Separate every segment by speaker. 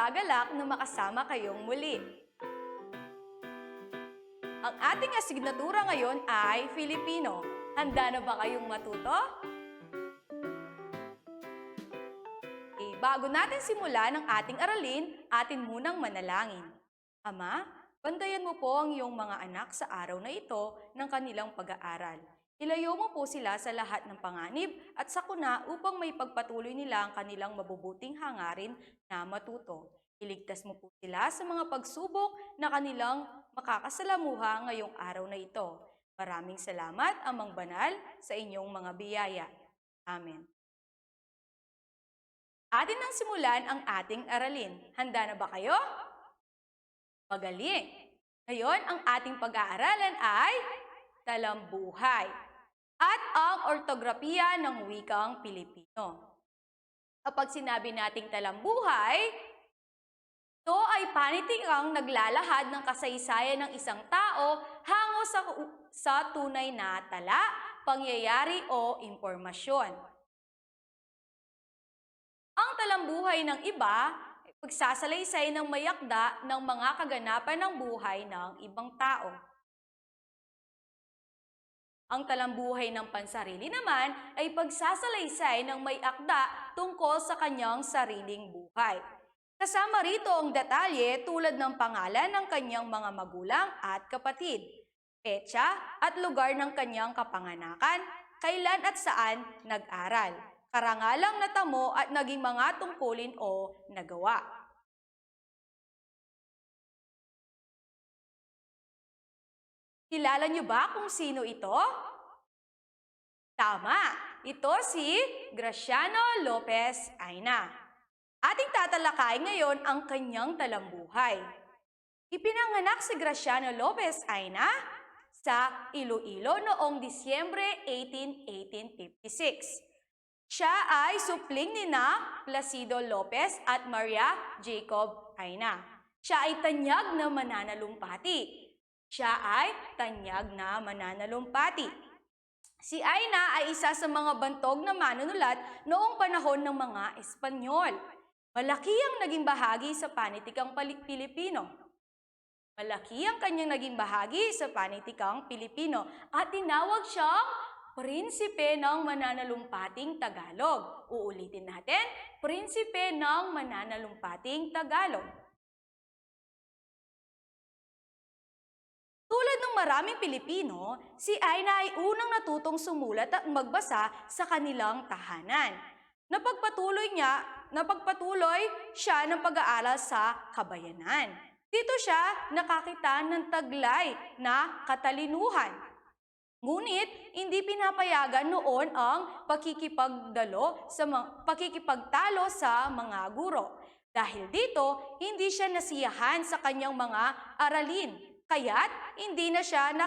Speaker 1: nagagalak na makasama kayong muli. Ang ating asignatura ngayon ay Filipino. Handa na ba kayong matuto? Bago natin simulan ang ating aralin, atin munang manalangin. Ama, bantayan mo po ang iyong mga anak sa araw na ito ng kanilang pag-aaral. Ilayo mo po sila sa lahat ng panganib at sakuna upang may pagpatuloy nila ang kanilang mabubuting hangarin na matuto. Iligtas mo po sila sa mga pagsubok na kanilang makakasalamuha ngayong araw na ito. Maraming salamat, Amang Banal, sa inyong mga biyaya. Amen. Atin nang simulan ang ating aralin. Handa na ba kayo? Magaling! Ngayon, ang ating pag-aaralan ay talambuhay at ang ortografiya ng wikang Pilipino. Kapag sinabi nating talambuhay, ito ay panitikang naglalahad ng kasaysayan ng isang tao hango sa tunay na tala, pangyayari o impormasyon. Ang talambuhay ng iba ay pagsasalaysay ng mayakda ng mga kaganapan ng buhay ng ibang tao. Ang talambuhay ng pansarili naman ay pagsasalaysay ng may akda tungkol sa kanyang sariling buhay. Kasama rito ang detalye tulad ng pangalan ng kanyang mga magulang at kapatid, petsa at lugar ng kanyang kapanganakan, kailan at saan nag-aral, karangalang natamo at naging mga tungkulin o nagawa. Kilala niyo ba kung sino ito? Tama! Ito si Graciano Lopez Aina. Ating tatalakayin ngayon ang kanyang talambuhay. Ipinanganak si Graciano Lopez Aina sa Iloilo noong Disyembre 1856. Siya ay supling nina Placido Lopez at Maria Jacob Aina. Siya ay tanyag na mananalumpati. Si Aina ay isa sa mga bantog na manunulat noong panahon ng mga Espanyol. Malaki ang naging bahagi sa panitikang Pilipino. At tinawag siyang Prinsipe ng Mananalumpating Tagalog. Uulitin natin, Prinsipe ng Mananalumpating Tagalog. Tulad ng maraming Pilipino, si Aina ay unang natutong sumulat at magbasa sa kanilang tahanan. Napagpatuloy siya ng pag-aaral sa Kabayanan. Dito siya nakakita ng taglay na katalinuhan. Ngunit, hindi pinapayagan noon ang pakikipagtalo sa mga guro. Dahil dito, hindi siya nasiyahan sa kanyang mga aralin. Kaya't hindi na siya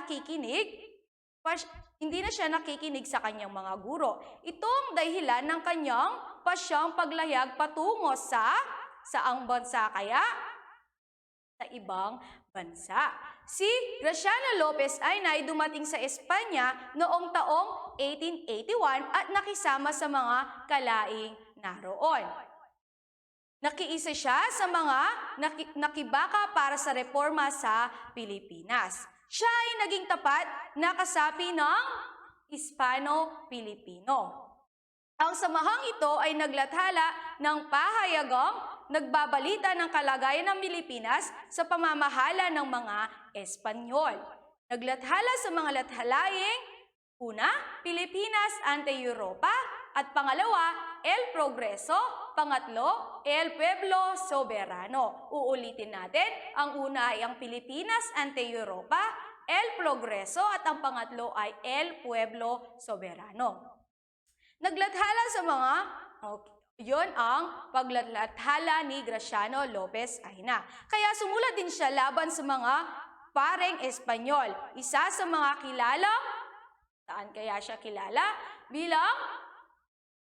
Speaker 1: nakikinig sa kanyang mga guro. Ito ang dahilan ng kanyang pasyang paglayag patungo sa saang bansa kaya? Sa ibang bansa. Si Graciano Lopez Aina ay dumating sa Espanya noong taong 1881 at nakisama sa mga kalaing naroon. Nakiisa siya sa mga nakibaka para sa reforma sa Pilipinas. Siya ay naging tapat na kasapi ng Hispano-Pilipino. Ang samahang ito ay naglathala ng pahayagang nagbabalita ng kalagayan ng Pilipinas sa pamamahala ng mga Espanyol. Naglathala sa mga lathalaing, una, Pilipinas ante Europa, at pangalawa, El Progreso, pangatlo, El Pueblo Soberano. Uulitin natin, ang una ay ang Pilipinas ante Europa, El Progreso, at ang pangatlo ay El Pueblo Soberano. Naglathala sa mga, yon ang paglathala ni Graciano Lopez Aina. Kaya sumulat din siya laban sa mga pareng Espanyol. Isa sa mga kilala, saan kaya siya kilala? Bilang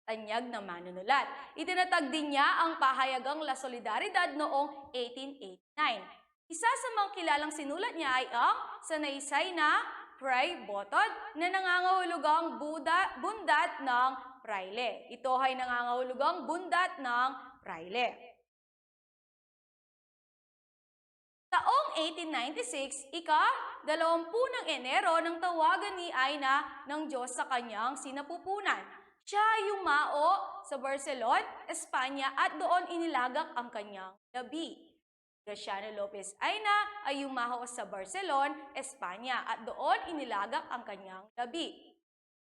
Speaker 1: tanyag na manunulat. Itinatag din niya ang pahayagang La Solidaridad noong 1889. Isa sa mga kilalang sinulat niya ay ang sanaysay na Fray Botod na nangangahulugang bundat ng praile. Ito ay nangangahulugang bundat ng praile. Taong 1896, ika-20 ng Enero nang tawagan ni Aina ng Diyos sa kanyang sinapupunan. Siya ay yumao sa Barcelona, Espanya at doon inilagak ang kanyang labi. Graciano Lopez Aina ay yumaho sa Barcelona, Espanya at doon inilagak ang kanyang labi.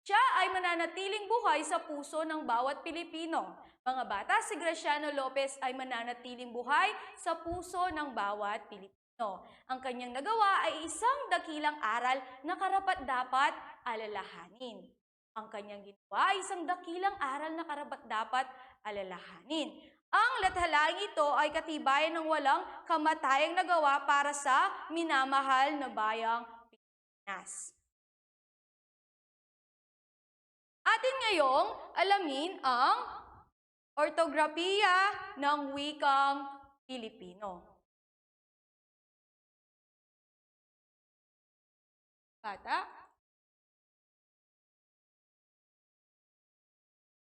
Speaker 1: Siya ay mananatiling buhay sa puso ng bawat Pilipino. Mga bata, si Graciano Lopez ay mananatiling buhay sa puso ng bawat Pilipino. Ang kanyang nagawa ay isang dakilang aral na karapat-dapat alalahanin. Ang kanyang ginawa ay isang dakilang aral na karapat-dapat alalahanin. Ang lathalaing ito ay katibayan ng walang kamatayang nagawa para sa minamahal na bayang Pilipinas. Atin ngayong alamin ang ortografiya ng wikang Pilipino. Bata?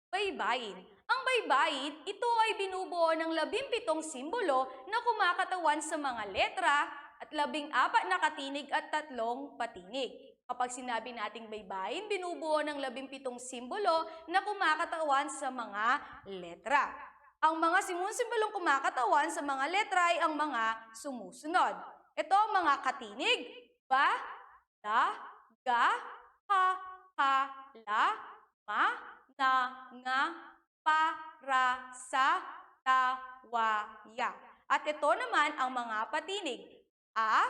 Speaker 1: Baybayin. Ang baybayin, ito ay binubuo ng 17 simbolo na kumakatawan sa mga letra at 14 na katinig at 3 patinig. Kapag sinabi nating baybayin, binubuo ng 17 simbolo na kumakatawan sa mga letra. Ang mga simbolong kumakatawan sa mga letra ay ang mga sumusunod. Ito ang mga katinig: ba, da, ga, ha, ha, la, ma, na, nga, pa, ra, sa, ta, wa, ya. At ito naman ang mga patinig: a,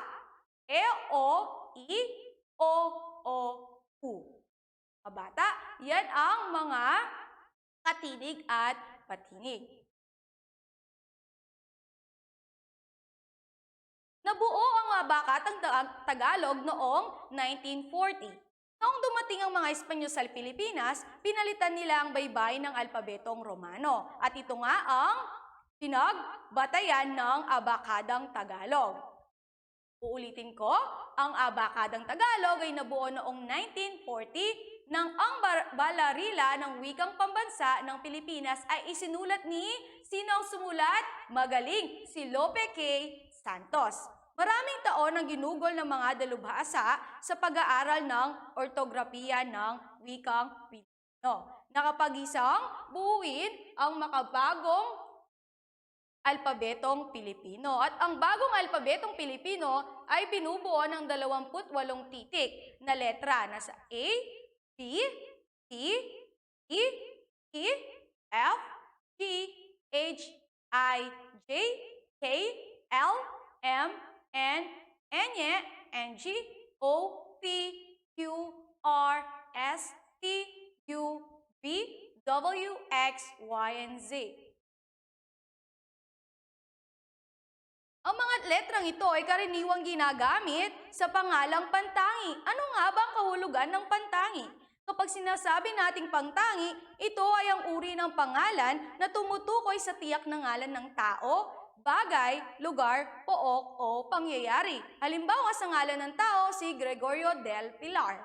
Speaker 1: e, o, i, o, u. Bata, yan ang mga katinig at patinig. Nabuo ang Bakatang Tagalog noong 1940. Noong dumating ang mga Espanyol sa Pilipinas, pinalitan nila ang baybayin ng alpabetong Romano. At ito nga ang pinagbatayan ng Abakadang Tagalog. Uulitin ko, ang Abakadang Tagalog ay nabuo noong 1940 nang ang balarila ng wikang pambansa ng Pilipinas ay isinulat ni sinong sumulat? Magaling, si Lope K. Santos. Maraming taon ang ginugol ng mga dalubhasa sa pag-aaral ng ortografiya ng wikang Pilipino. Nakapagisang buuin ang makabagong alpabetong Pilipino. At ang bagong alpabetong Pilipino ay binubuo ng 28 titik na letra na sa A, B, T, E, E, F, G, H, I, J, K, L, M, N, N, G, O, P, Q, R, S, T, U, V, W, X, Y, and Z. Ang mga letrang ito ay karaniwang ginagamit sa pangalang pantangi. Ano nga ba ang kahulugan ng pantangi? Kapag sinasabi nating pantangi, ito ay ang uri ng pangalan na tumutukoy sa tiyak na ngalan ng tao, bagay, lugar, pook o pangyayari. Halimbawa sa ngalan ng tao, si Gregorio del Pilar.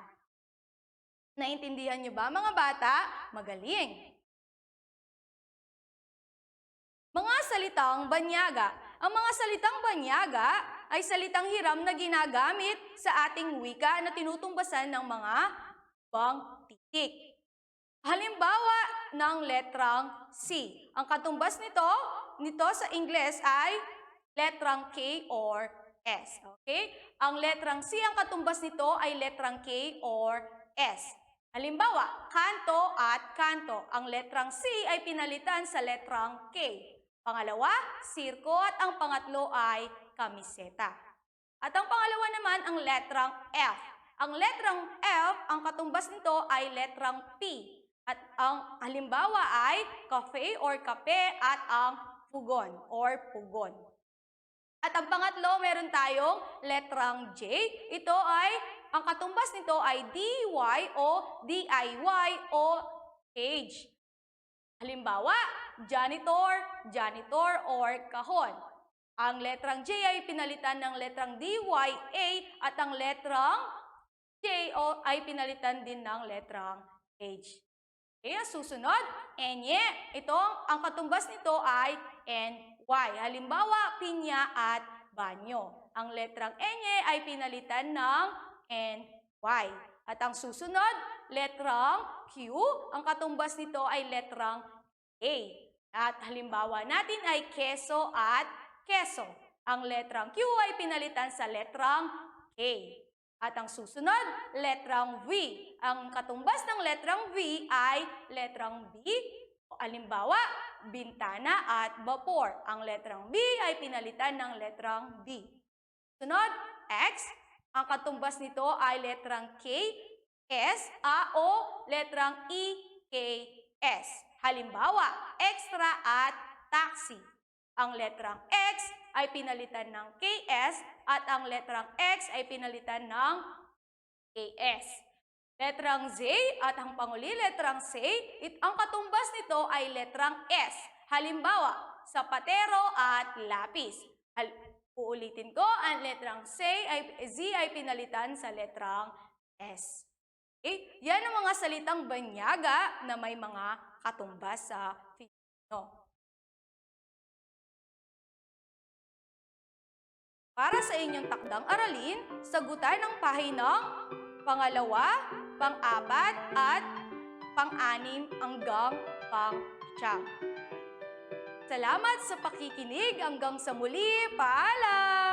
Speaker 1: Naintindihan niyo ba mga bata? Magaling! Mga salitang banyaga. Ang mga salitang banyaga ay salitang hiram na ginagamit sa ating wika na tinutungbasan ng mga bang titik. Halimbawa ng letrang C. Ang katumbas nito sa Ingles ay letrang K or S. Okay? Ang letrang C, ang katumbas nito ay letrang K or S. Halimbawa, kanto at kanto. Ang letrang C ay pinalitan sa letrang K. Pangalawa, sirko at ang pangatlo ay kamiseta. At ang pangalawa naman ang letrang F. Ang letrang F, ang katumbas nito ay letrang P. At ang halimbawa ay cafe or kape at ang pugon or pugon. At ang pangatlo, meron tayong letrang J. Ito ay, ang katumbas nito ay DY o DIY o cage. Halimbawa, janitor, janitor or kahon. Ang letrang J ay pinalitan ng letrang DYA at ang letrang J ay pinalitan din ng letrang H. Okay, susunod, enye. Ito, ang katumbas nito ay NY. Halimbawa, pinya at banyo. Ang letrang N ay pinalitan ng NY. At ang susunod, letrang Q, ang katumbas nito ay letrang A. At halimbawa natin ay keso at keso. Ang letrang Q ay pinalitan sa letrang K. At ang susunod, letrang V. Ang katumbas ng letrang V ay letrang B. Halimbawa, bintana at vapor. Ang letrang B ay pinalitan ng letrang B. Sunod, X. Ang katumbas nito ay letrang K, S, A, O, letrang E, K, S. Halimbawa, extra at taxi. Ang letrang X ay pinalitan ng KS at ang letrang X ay pinalitan ng KS. Letrang Z at ang panguli letrang C, ang katumbas nito ay letrang S. Halimbawa, sapatero at lapis. Uulitin ko, ang letrang Z ay pinalitan sa letrang S. Okay? Yan ang mga salitang banyaga na may mga katumbas sa Filipino. Para sa inyong takdang aralin, sagutan ang pahinang pangalawa, pang-apat at pang-anim hanggang pang-siyam. Salamat sa pakikinig. Hanggang sa muli. Paalam!